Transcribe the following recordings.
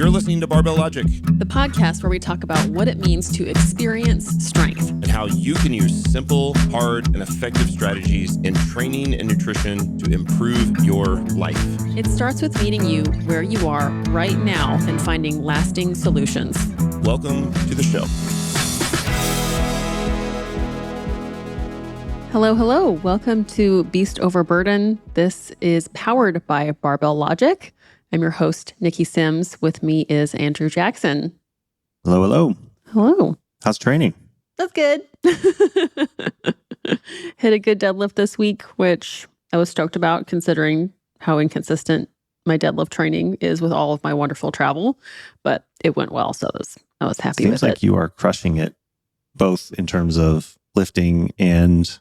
You're listening to Barbell Logic, the podcast where we talk about what it means to experience strength and how you can use simple, hard, and effective strategies in training and nutrition to improve your life. It starts with meeting you where you are right now and finding lasting solutions. Welcome to the show. Hello. Welcome to Beast Over Burden. This is powered by Barbell Logic. I'm your host, Nikki Sims. With me is Andrew Jackson. Hello. How's training? That's good. Hit a good deadlift this week, which I was stoked about considering how inconsistent my deadlift training is with all of my wonderful travel. But it went well, so I was happy with it. Seems like you are crushing it, both in terms of lifting and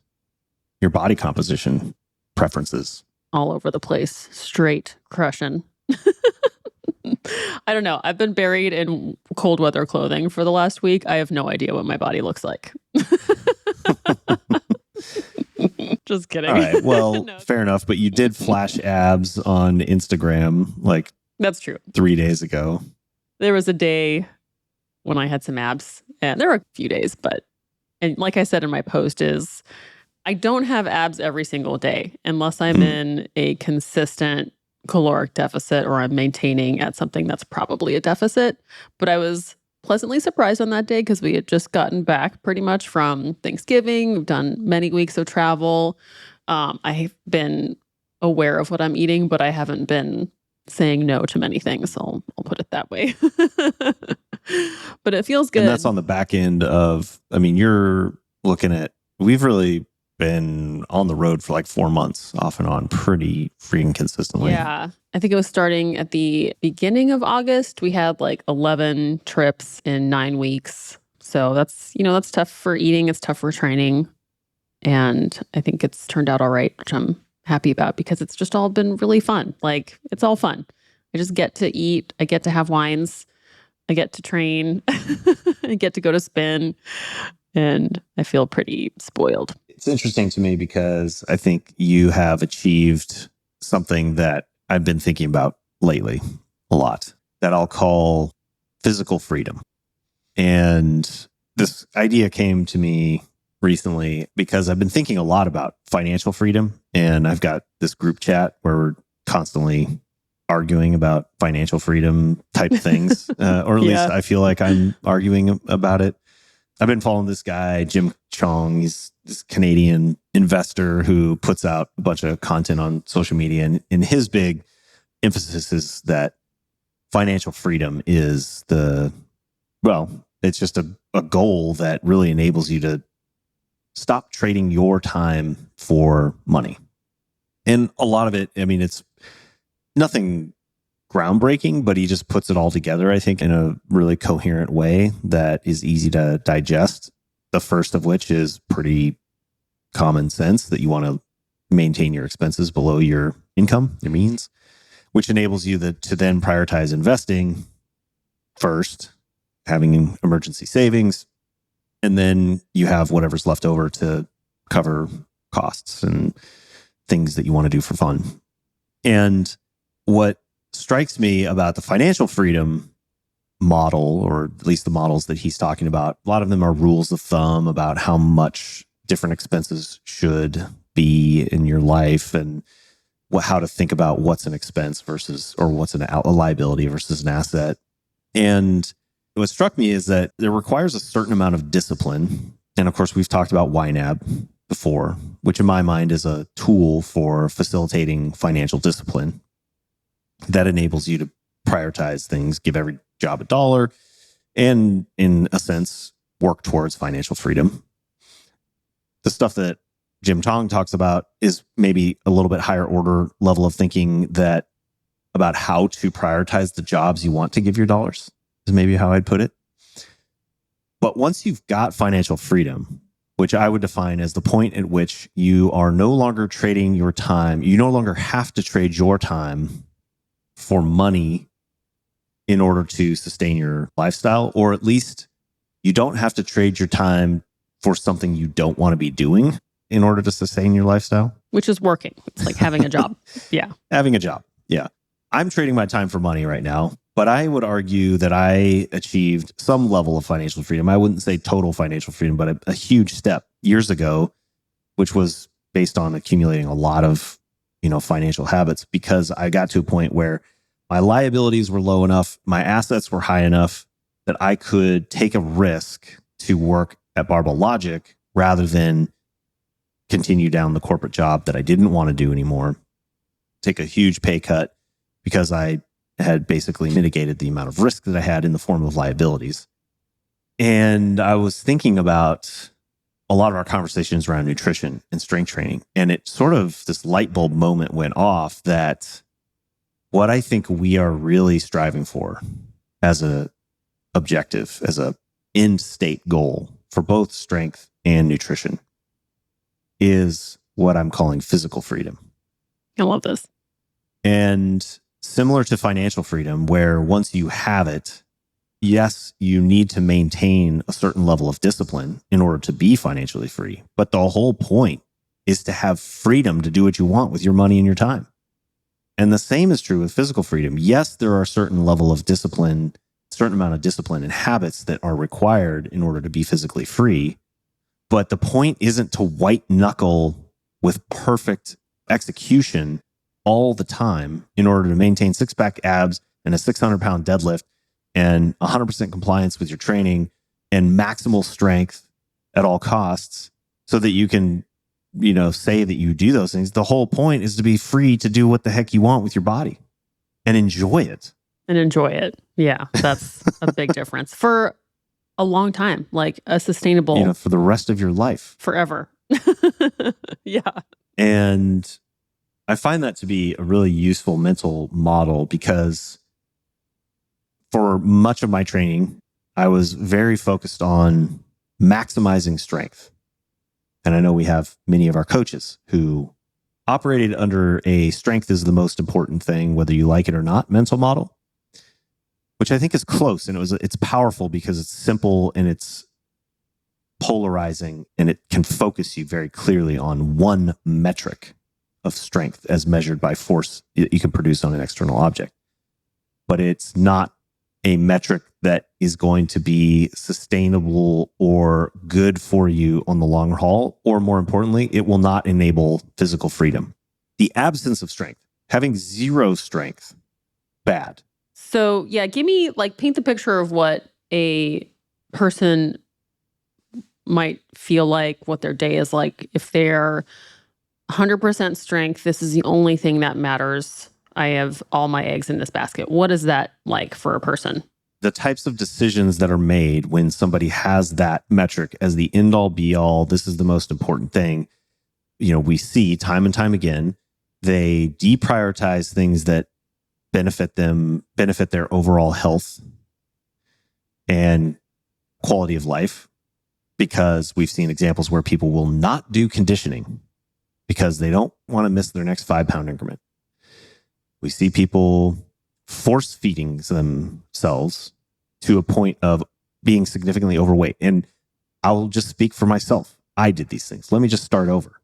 your body composition preferences. All over the place, straight crushing. I don't know. I've been buried in cold weather clothing for the last week. I have no idea what my body looks like. Just kidding. All right. Well, No. Fair enough. But you did flash abs on Instagram like That's true. 3 days ago. There was a day when I had some abs, and there were a few days, and like I said in my post is I don't have abs every single day unless I'm in a consistent caloric deficit or I'm maintaining at something that's probably a deficit. But I was pleasantly surprised on that day because we had just gotten back pretty much from Thanksgiving. We've done many weeks of travel. I've been aware of what I'm eating, but I haven't been saying no to many things. So I'll put it that way. But it feels good. And that's on the back end of, you're looking at, we've really been on the road for like 4 months off and on pretty freaking consistently. Yeah. I think it was starting at the beginning of August. We had like 11 trips in 9 weeks. So that's tough for eating. It's tough for training. And I think it's turned out all right, which I'm happy about because it's just all been really fun. Like it's all fun. I just get to eat. I get to have wines. I get to train. I get to go to spin. And I feel pretty spoiled. It's interesting to me because I think you have achieved something that I've been thinking about lately a lot that I'll call physical freedom. And this idea came to me recently because I've bat thinking a lot about financial freedom. And I've got this group chat where we're constantly arguing about financial freedom type things, or at least I feel like I'm arguing about it. I've been following this guy, Jim Chong. He's this Canadian investor who puts out a bunch of content on social media. And his big emphasis is that financial freedom is it's just a goal that really enables you to stop trading your time for money. And a lot of it, it's nothing groundbreaking, but he just puts it all together, I think, in a really coherent way that is easy to digest. The first of which is pretty common sense that you want to maintain your expenses below your income, your means, which enables you to then prioritize investing first, having emergency savings, and then you have whatever's left over to cover costs and things that you want to do for fun. And what strikes me about the financial freedom model, or at least the models that he's talking about, a lot of them are rules of thumb about how much different expenses should be in your life and how to think about what's an expense versus, or what's a liability versus an asset. And what struck me is that it requires a certain amount of discipline. And of course, we've talked about YNAB before, which in my mind is a tool for facilitating financial discipline that enables you to prioritize things, give every job $1, and in a sense, work towards financial freedom. The stuff that Jim Chong talks about is maybe a little bit higher order level of thinking about how to prioritize the jobs you want to give your dollars, is maybe how I'd put it. But once you've got financial freedom, which I would define as the point at which you are no longer trading your time, you no longer have to trade your time for money in order to sustain your lifestyle, or at least you don't have to trade your time for something you don't want to be doing in order to sustain your lifestyle. Which is working. It's like having a job. Yeah. Having a job. Yeah. I'm trading my time for money right now, But I would argue that I achieved some level of financial freedom. I wouldn't say total financial freedom, but a huge step years ago, which was based on accumulating a lot of, financial habits, because I got to a point where my liabilities were low enough, my assets were high enough that I could take a risk to work at Barbell Logic rather than continue down the corporate job that I didn't want to do anymore, take a huge pay cut because I had basically mitigated the amount of risk that I had in the form of liabilities. And I was thinking about a lot of our conversations around nutrition and strength training. And it sort of, this light bulb moment went off that what I think we are really striving for as a objective, as a end state goal for both strength and nutrition is what I'm calling physical freedom. I love this. And similar to financial freedom, where once you have it, yes, you need to maintain a certain level of discipline in order to be financially free. But the whole point is to have freedom to do what you want with your money and your time. And the same is true with physical freedom. Yes, there are a certain level of discipline, certain amount of discipline and habits that are required in order to be physically free. But the point isn't to white knuckle with perfect execution all the time in order to maintain six-pack abs and a 600-pound deadlift and 100% compliance with your training and maximal strength at all costs so that you can, say that you do those things. The whole point is to be free to do what the heck you want with your body and enjoy it. Yeah, that's a big difference for a long time, like a sustainable, for the rest of your life. Forever. Yeah. And I find that to be a really useful mental model because for much of my training, I was very focused on maximizing strength. And I know we have many of our coaches who operated under a strength is the most important thing, whether you like it or not, mental model, which I think is close. And it's powerful because it's simple and it's polarizing and it can focus you very clearly on one metric of strength as measured by force you can produce on an external object. But it's not a metric that is going to be sustainable or good for you on the long haul, or more importantly, it will not enable physical freedom. The absence of strength, having zero strength, bad. So yeah, paint the picture of what a person might feel like, what their day is like. If they're 100% strength, this is the only thing that matters. I have all my eggs in this basket. What is that like for a person? The types of decisions that are made when somebody has that metric as the end all be all, this is the most important thing. We see time and time again, they deprioritize things that benefit their overall health and quality of life, because we've seen examples where people will not do conditioning because they don't want to miss their next 5-pound increment. We see people force feeding themselves to a point of being significantly overweight. And I'll just speak for myself. I did these things. Let me just start over.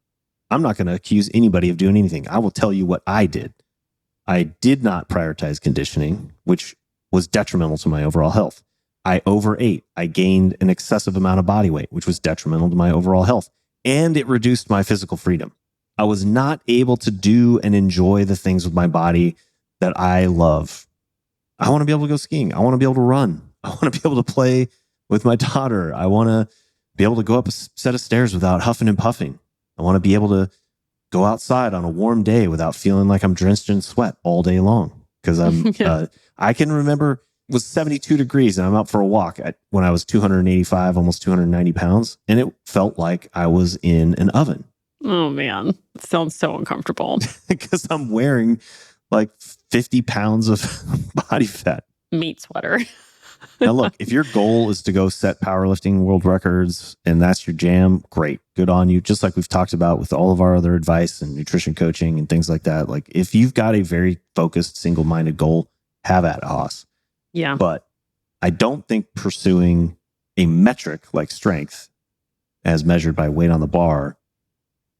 I'm not going to accuse anybody of doing anything. I will tell you what I did. I did not prioritize conditioning, which was detrimental to my overall health. I overate. I gained an excessive amount of body weight, which was detrimental to my overall health. And it reduced my physical freedom. I was not able to do and enjoy the things with my body that I love. I want to be able to go skiing. I want to be able to run. I want to be able to play with my daughter. I want to be able to go up a set of stairs without huffing and puffing. I want to be able to go outside on a warm day without feeling like I'm drenched in sweat all day long. Because I can remember it was 72 degrees and I'm out for a walk when I was 285, almost 290 pounds. And it felt like I was in an oven. Oh man, it sounds so uncomfortable. Because I'm wearing like 50 pounds of body fat. Meat sweater. Now look, if your goal is to go set powerlifting world records and that's your jam, great, good on you. Just like we've talked about with all of our other advice and nutrition coaching and things like that. Like if you've got a very focused, single-minded goal, have at it, Haas. Yeah. But I don't think pursuing a metric like strength as measured by weight on the bar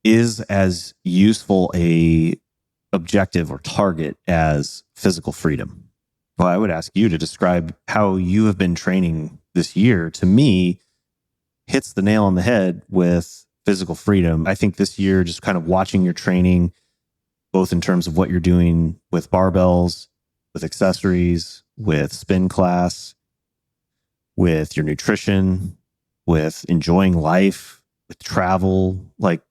is as useful a objective or target as physical freedom. Well, I would ask you to describe how you have been training this year. To me, hits the nail on the head with physical freedom. I think this year, just kind of watching your training, both in terms of what you're doing with barbells, with accessories, with spin class, with your nutrition, with enjoying life, with travel. Like,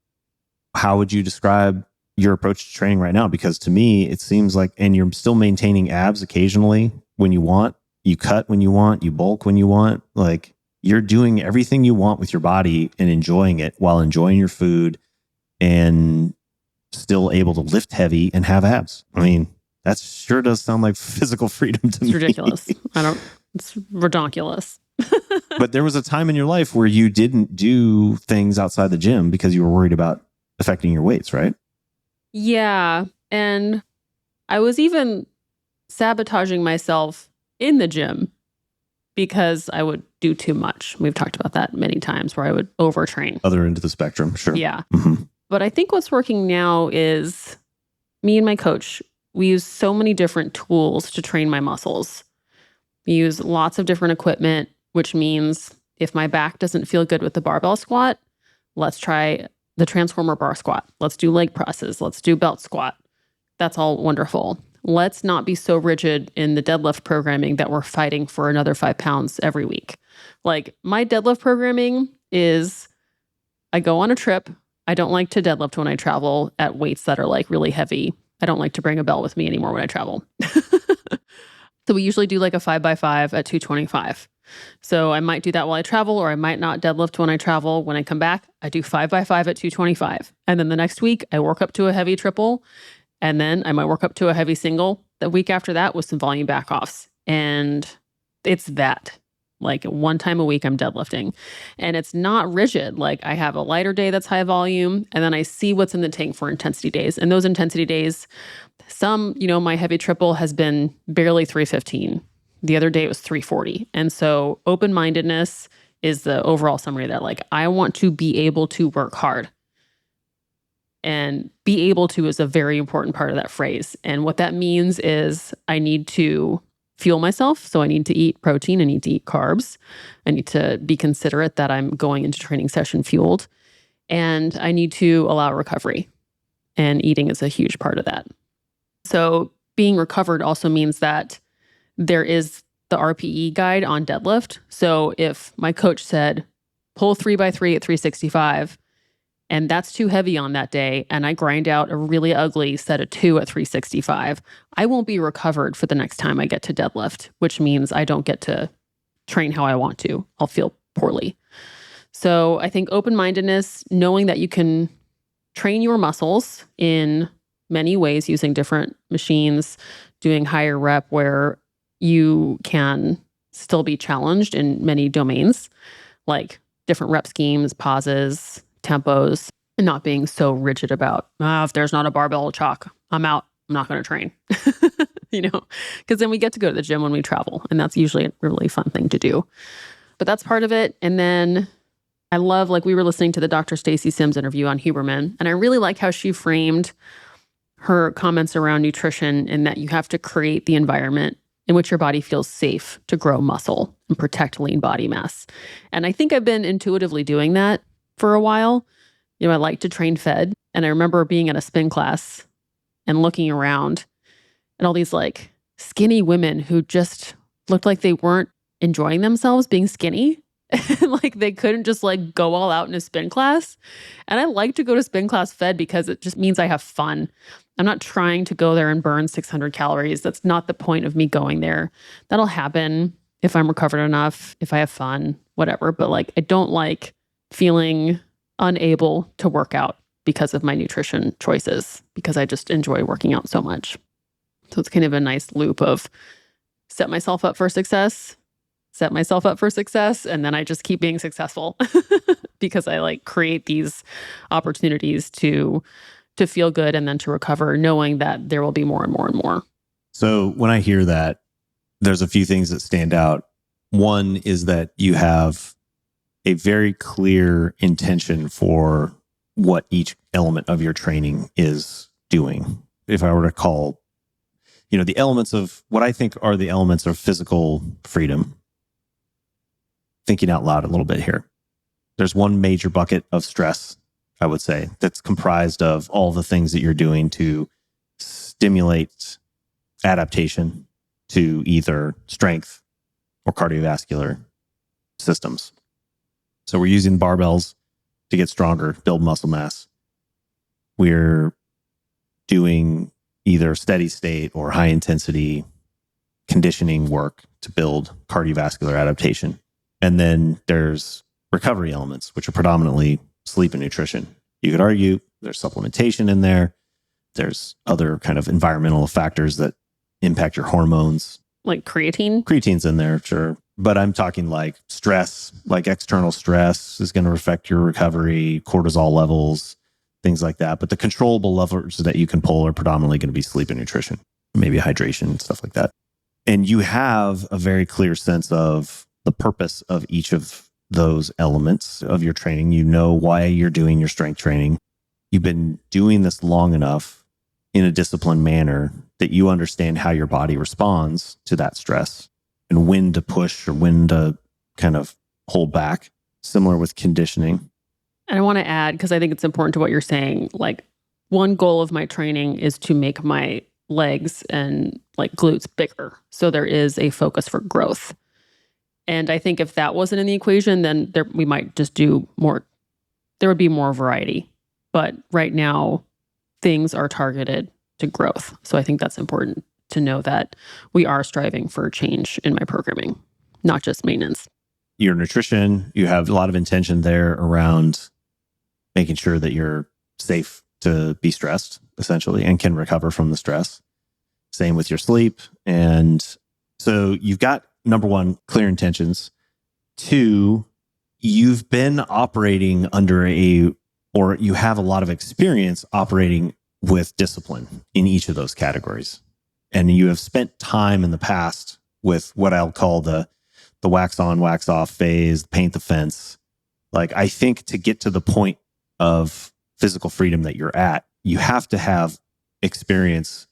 how would you describe your approach to training right now? Because to me, it seems like, and you're still maintaining abs occasionally when you want, you cut when you want, you bulk when you want. Like, you're doing everything you want with your body and enjoying it while enjoying your food and still able to lift heavy and have abs. I mean, that sure does sound like physical freedom to me. It's ridiculous. It's redonkulous. But there was a time in your life where you didn't do things outside the gym because you were worried about affecting your weights, right? Yeah. And I was even sabotaging myself in the gym because I would do too much. We've talked about that many times where I would overtrain. Other end of the spectrum, sure. Yeah. Mm-hmm. But I think what's working now is me and my coach, we use so many different tools to train my muscles. We use lots of different equipment, which means if my back doesn't feel good with the barbell squat, let's try the transformer bar squat. Let's do leg presses. Let's do belt squat. That's all wonderful. Let's not be so rigid in the deadlift programming that we're fighting for another 5 pounds every week. Like, my deadlift programming is, I go on a trip. I don't like to deadlift when I travel at weights that are like really heavy. I don't like to bring a belt with me anymore when I travel. So we usually do like a 5x5 at 225. So I might do that while I travel, or I might not deadlift when I travel. When I come back, I do 5x5 at 225. And then the next week, I work up to a heavy triple. And then I might work up to a heavy single the week after that with some volume back-offs. And it's that. Like, 1 time a week, I'm deadlifting. And it's not rigid. Like, I have a lighter day that's high volume, and then I see what's in the tank for intensity days. And those intensity days, some, my heavy triple has been barely 315. The other day it was 340. And so open-mindedness is the overall summary of that. Like, I want to be able to work hard. And be able to is a very important part of that phrase. And what that means is I need to fuel myself. So I need to eat protein. I need to eat carbs. I need to be considerate that I'm going into training session fueled. And I need to allow recovery. And eating is a huge part of that. So being recovered also means that there is the RPE guide on deadlift. So if my coach said, pull 3x3 at 365, and that's too heavy on that day, and I grind out a really ugly set of 2 at 365, I won't be recovered for the next time I get to deadlift, which means I don't get to train how I want to. I'll feel poorly. So I think open-mindedness, knowing that you can train your muscles in many ways using different machines, doing higher rep where you can still be challenged in many domains, like different rep schemes, pauses, tempos, and not being so rigid about, if there's not a barbell chalk, I'm out. I'm not going to train, because then we get to go to the gym when we travel. And that's usually a really fun thing to do. But that's part of it. And then I love, like, we were listening to the Dr. Stacy Sims interview on Huberman, and I really like how she framed her comments around nutrition, in that you have to create the environment in which your body feels safe to grow muscle and protect lean body mass. And I think I've been intuitively doing that for a while. I like to train fed. And I remember being at a spin class and looking around at all these like skinny women who just looked like they weren't enjoying themselves being skinny. Like, they couldn't just like go all out in a spin class. And I like to go to spin class fed because it just means I have fun. I'm not trying to go there and burn 600 calories. That's not the point of me going there. That'll happen if I'm recovered enough, if I have fun, whatever. But like, I don't like feeling unable to work out because of my nutrition choices, because I just enjoy working out so much. So it's kind of a nice loop of set myself up for success, and then I just keep being successful because I like create these opportunities to feel good and then to recover, knowing that there will be more and more and more. So when I hear that, there's a few things that stand out. One is that you have a very clear intention for what each element of your training is doing. If I were to call the elements of what I think are the elements of physical freedom. Thinking out loud a little bit here. There's one major bucket of stress, I would say, that's comprised of all the things that you're doing to stimulate adaptation to either strength or cardiovascular systems. So we're using barbells to get stronger, build muscle mass. We're doing either steady state or high intensity conditioning work to build cardiovascular adaptation. And then there's recovery elements, which are predominantly sleep and nutrition. You could argue there's supplementation in there. There's other kind of environmental factors that impact your hormones. Like creatine? Creatine's in there, sure. But I'm talking like stress, like external stress is going to affect your recovery, cortisol levels, things like that. But the controllable levers that you can pull are predominantly going to be sleep and nutrition, maybe hydration, stuff like that. And you have a very clear sense of the purpose of each of those elements of your training. You know why you're doing your strength training. You've been doing this long enough in a disciplined manner that you understand how your body responds to that stress and when to push or when to kind of hold back. Similar with conditioning. And I want to add, because I think it's important to what you're saying, like one goal of my training is to make my legs and like glutes bigger. So there is a focus for growth. And I think if that wasn't in the equation, then we might just do more. There would be more variety. But right now, things are targeted to growth. So I think that's important to know that we are striving for change in my programming, not just maintenance. Your nutrition, you have a lot of intention there around making sure that you're safe to be stressed, essentially, and can recover from the stress. Same with your sleep. And so you've got, number one, clear intentions. Two, you've been operating under or you have a lot of experience operating with discipline in each of those categories. And you have spent time in the past with what I'll call the wax on, wax off phase, paint the fence. Like, I think to get to the point of physical freedom that you're at, you have to have experience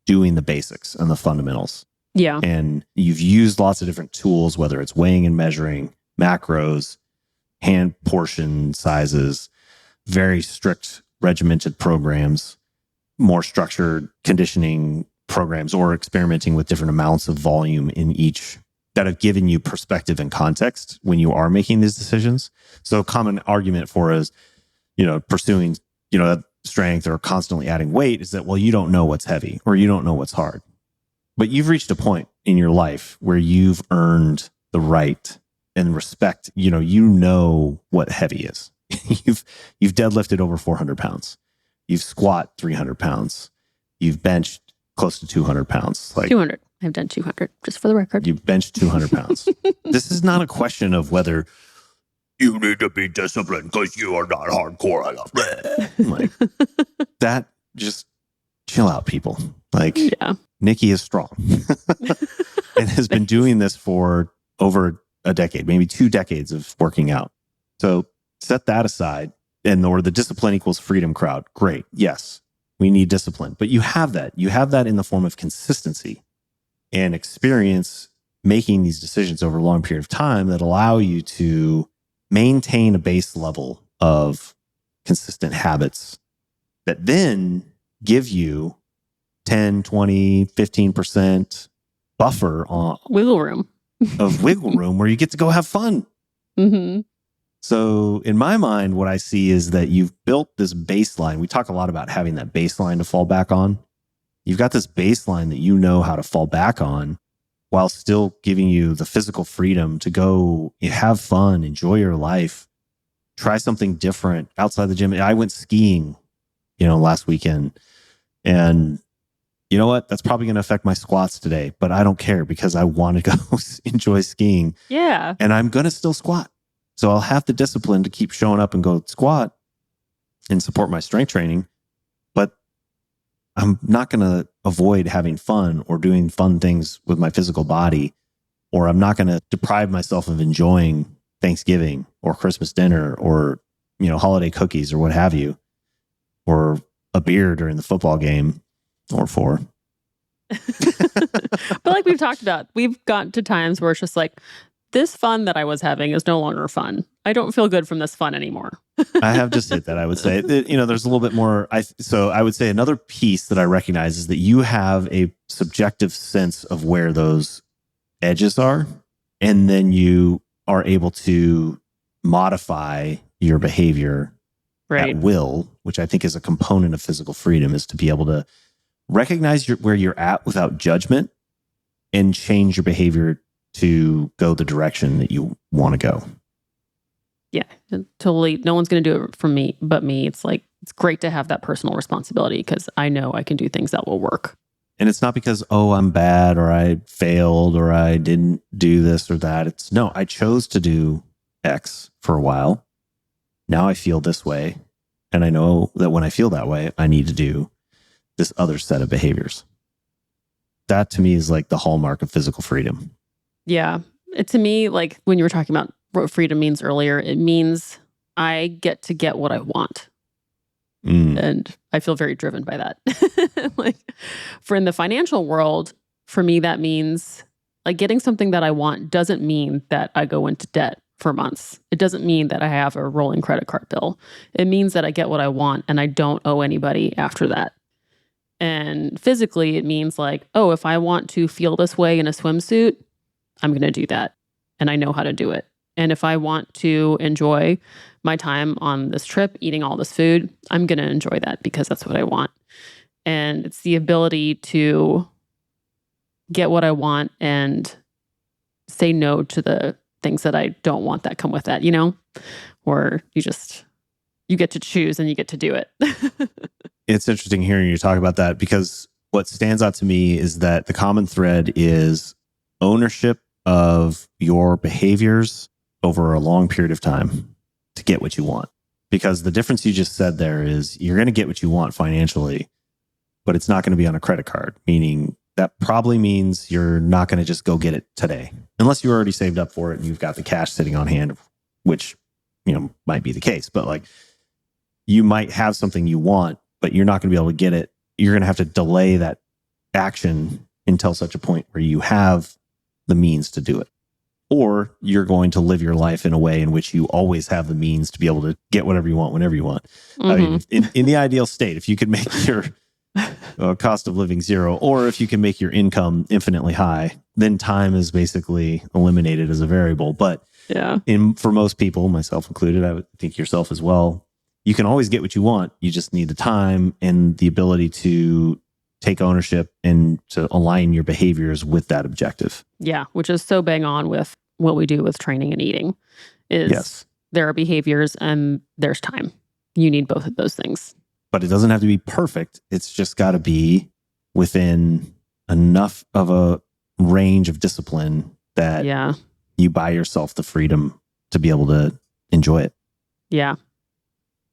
doing the basics and the fundamentals. Yeah. And you've used lots of different tools, whether it's weighing and measuring, macros, hand portion sizes, very strict regimented programs, more structured conditioning programs, or experimenting with different amounts of volume in each that have given you perspective and context when you are making these decisions. So a common argument for is, pursuing, strength or constantly adding weight is that, well, you don't know what's heavy or you don't know what's hard. But you've reached a point in your life where you've earned the right and respect. You know what heavy is. You've deadlifted over 400 pounds. You've squat 300 pounds. You've benched close to 200 pounds. 200. I've done 200, just for the record. You've benched 200 pounds. This is not a question of whether you need to be disciplined because you are not hardcore enough. Like, that, just chill out, people. Like, yeah. Nikki is strong and has been doing this for over a decade, maybe 2 decades of working out. So set that aside, or the discipline equals freedom crowd. Great. Yes, we need discipline, but you have that. You have that in the form of consistency and experience making these decisions over a long period of time that allow you to maintain a base level of consistent habits that then give you 10, 20, 15% buffer on wiggle room where you get to go have fun. Mm-hmm. So in my mind, what I see is that you've built this baseline. We talk a lot about having that baseline to fall back on. You've got this baseline that you know how to fall back on while still giving you the physical freedom to go have fun, enjoy your life, try something different outside the gym. I went skiing, last weekend, and you know what? That's probably going to affect my squats today, but I don't care because I want to go enjoy skiing. Yeah. And I'm going to still squat. So I'll have the discipline to keep showing up and go squat and support my strength training. But I'm not going to avoid having fun or doing fun things with my physical body, or I'm not going to deprive myself of enjoying Thanksgiving or Christmas dinner or, holiday cookies or what have you, or a beer during the football game or 4. But like we've talked about, we've gotten to times where it's just like, this fun that I was having is no longer fun. I don't feel good from this fun anymore. I have just hit that. I would say, there's a little bit more. So I would say another piece that I recognize is that you have a subjective sense of where those edges are, and then you are able to modify your behavior at will, which I think is a component of physical freedom, is to be able to recognize where you're at without judgment and change your behavior to go the direction that you want to go. Yeah, totally. No one's going to do it for me but me. It's like, it's great to have that personal responsibility because I know I can do things that will work. And it's not because, I'm bad or I failed or I didn't do this or that. It's no, I chose to do X for a while. Now I feel this way. And I know that when I feel that way, I need to do this other set of behaviors. That to me is like the hallmark of physical freedom. Yeah. To me, like when you were talking about what freedom means earlier, it means I get what I want. And I feel very driven by that. Like for in the financial world, for me, that means like getting something that I want doesn't mean that I go into debt for months. It doesn't mean that I have a rolling credit card bill. It means that I get what I want and I don't owe anybody after that. And physically, it means like, if I want to feel this way in a swimsuit, I'm going to do that. And I know how to do it. And if I want to enjoy my time on this trip, eating all this food, I'm going to enjoy that because that's what I want. And it's the ability to get what I want and say no to the things that I don't want that come with that, or you get to choose and you get to do it. It's interesting hearing you talk about that because what stands out to me is that the common thread is ownership of your behaviors over a long period of time to get what you want. Because the difference you just said there is you're going to get what you want financially, but it's not going to be on a credit card, meaning that probably means you're not going to just go get it today, unless you already saved up for it and you've got the cash sitting on hand, which, might be the case. But like you might have something you want, but you're not going to be able to get it. You're going to have to delay that action until such a point where you have the means to do it. Or you're going to live your life in a way in which you always have the means to be able to get whatever you want, whenever you want. Mm-hmm. I mean, in the ideal state, if you could make your cost of living zero, or if you can make your income infinitely high, then time is basically eliminated as a variable. But for most people, myself included, I would think yourself as well, you can always get what you want. You just need the time and the ability to take ownership and to align your behaviors with that objective. Yeah, which is so bang on with what we do with training and eating is there are behaviors and there's time. You need both of those things. But it doesn't have to be perfect. It's just got to be within enough of a range of discipline that you buy yourself the freedom to be able to enjoy it. Yeah.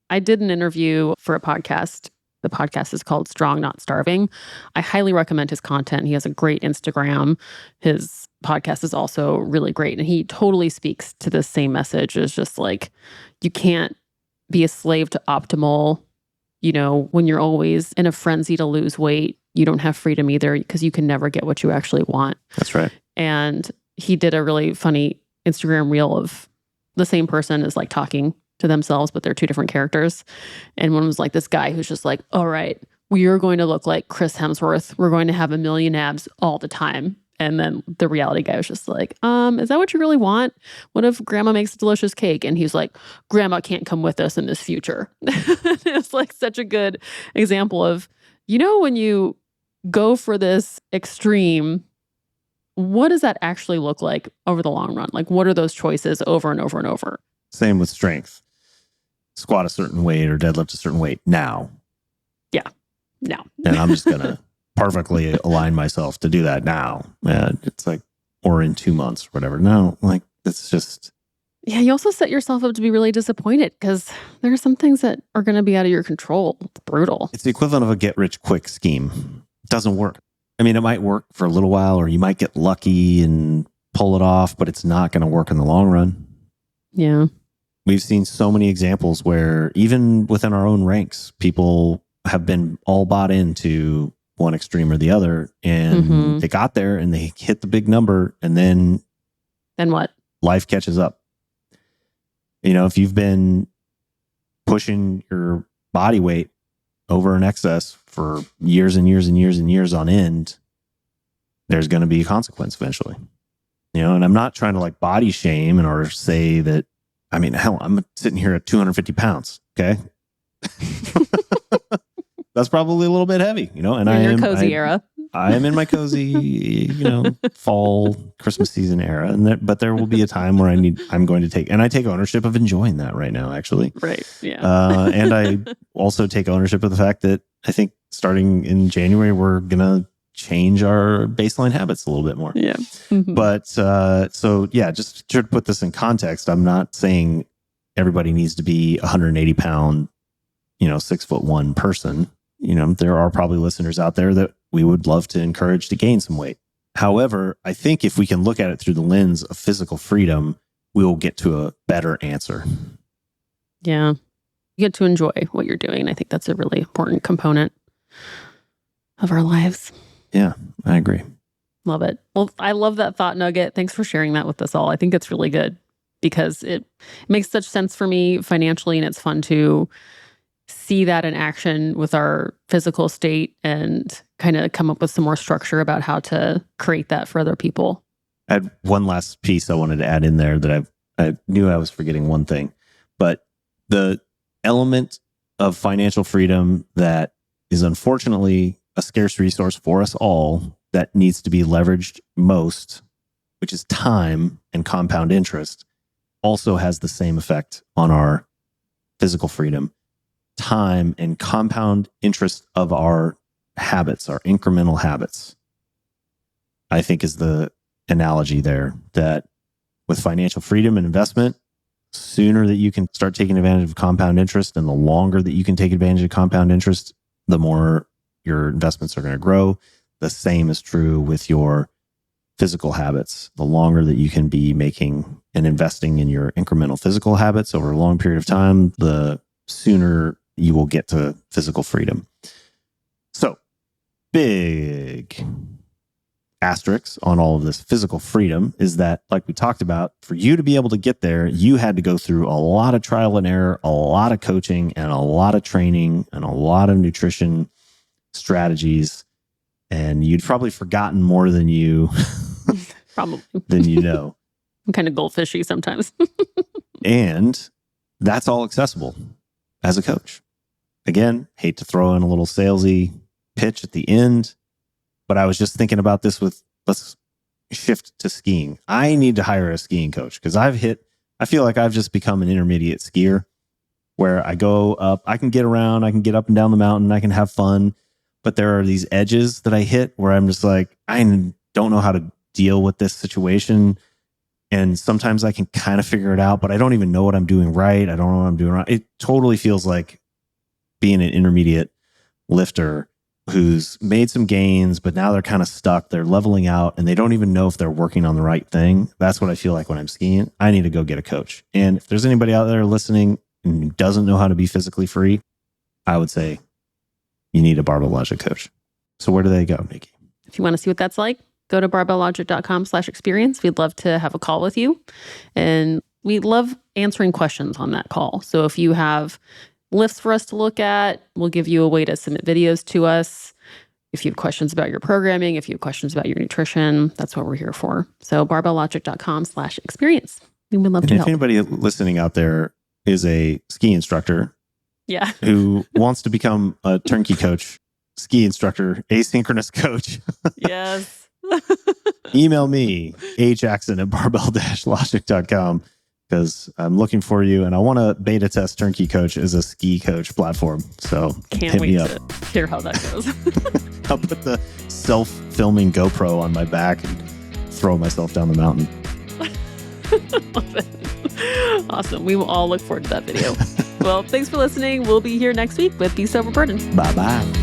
I did an interview for a podcast. The podcast is called Strong Not Starving. I highly recommend his content. He has a great Instagram. His podcast is also really great. And he totally speaks to the same message. It's just like, you can't be a slave to optimal. When you're always in a frenzy to lose weight, you don't have freedom either because you can never get what you actually want. That's right. And he did a really funny Instagram reel of the same person is like talking to themselves, but they're two different characters. And one was like this guy who's just like, all right, we are going to look like Chris Hemsworth. We're going to have a million abs all the time. And then the reality guy was just like, is that what you really want? What if grandma makes a delicious cake? And he's like, grandma can't come with us in this future. It's like such a good example of, when you go for this extreme, what does that actually look like over the long run? Like, what are those choices over and over and over? Same with strength. Squat a certain weight or deadlift a certain weight now. Yeah. Now. And I'm just going to perfectly align myself to do that now. And it's like, or in 2 months or whatever. No, like it's just. Yeah. You also set yourself up to be really disappointed because there are some things that are going to be out of your control. It's brutal. It's the equivalent of a get rich quick scheme. It doesn't work. I mean, it might work for a little while or you might get lucky and pull it off, but it's not going to work in the long run. Yeah. We've seen so many examples where even within our own ranks, people have been all bought into one extreme or the other. And they got there and they hit the big number, and then what? Life catches up. You know, if you've been pushing your body weight over in excess for years and years and years and years on end, there's going to be a consequence eventually. You know, and I'm not trying to like body shame or say that, I mean, hell, I'm sitting here at 250 pounds. Okay. That's probably a little bit heavy, you know, and You're in your cozy era. I am in my cozy, you know, fall Christmas season era. But there will be a time where I'm going to take ownership of enjoying that right now, actually. Right. Yeah. And I also take ownership of the fact that I think starting in January, we're going to change our baseline habits a little bit more. Yeah. But so yeah, just to put this in context, I'm not saying everybody needs to be 180 pound, you know, 6'1" person. You know, there are probably listeners out there that we would love to encourage to gain some weight. However, I think if we can look at it through the lens of physical freedom, we will get to a better answer. Yeah. You get to enjoy what you're doing. I think that's a really important component of our lives. Yeah, I agree. Love it. Well, I love that thought nugget. Thanks for sharing that with us all. I think it's really good because it makes such sense for me financially, and it's fun to see that in action with our physical state and kind of come up with some more structure about how to create that for other people. I had one last piece I wanted to add in there that I knew I was forgetting one thing, but the element of financial freedom that is unfortunately a scarce resource for us all that needs to be leveraged most, which is time and compound interest, also has the same effect on our physical freedom. Time and compound interest of our habits, our incremental habits, I think is the analogy there, that with financial freedom and investment, sooner that you can start taking advantage of compound interest and the longer that you can take advantage of compound interest, the more your investments are going to grow. The same is true with your physical habits. The longer that you can be making and investing in your incremental physical habits over a long period of time, the sooner you will get to physical freedom. So, big asterisk on all of this physical freedom is that, like we talked about, for you to be able to get there, you had to go through a lot of trial and error, a lot of coaching, and a lot of training, and a lot of nutrition strategies. And you'd probably forgotten more than you probably than you know. I'm kind of goldfishy sometimes. And that's all accessible as a coach. Again, hate to throw in a little salesy pitch at the end, but I was just thinking about this with, let's shift to skiing. I need to hire a skiing coach because I feel like I've just become an intermediate skier where I go up, I can get around, I can get up and down the mountain, I can have fun, but there are these edges that I hit where I'm just like, I don't know how to deal with this situation. And sometimes I can kind of figure it out, but I don't even know what I'm doing right. I don't know what I'm doing wrong. It totally feels like being an intermediate lifter who's made some gains, but now they're kind of stuck. They're leveling out and they don't even know if they're working on the right thing. That's what I feel like when I'm skiing. I need to go get a coach. And if there's anybody out there listening and doesn't know how to be physically free, I would say you need a Barbell Logic coach. So where do they go, Nikki? If you want to see what that's like, go to barbelllogic.com/experience. We'd love to have a call with you. And we love answering questions on that call. So if you have lifts for us to look at, we'll give you a way to submit videos to us. If you have questions about your programming, if you have questions about your nutrition, that's what we're here for. So barbelllogic.com/experience. We would love to help. If anybody listening out there is a ski instructor who wants to become a turnkey coach, ski instructor, asynchronous coach, yes. email me, ajackson@barbell-logic.com, because I'm looking for you and I want to beta test Turnkey Coach as a ski coach platform. So can't wait to hear how that goes. I'll put the self-filming GoPro on my back and throw myself down the mountain. Love it. Awesome. We will all look forward to that video. Well, thanks for listening. We'll be here next week with Be Sober Burdened. Bye-bye.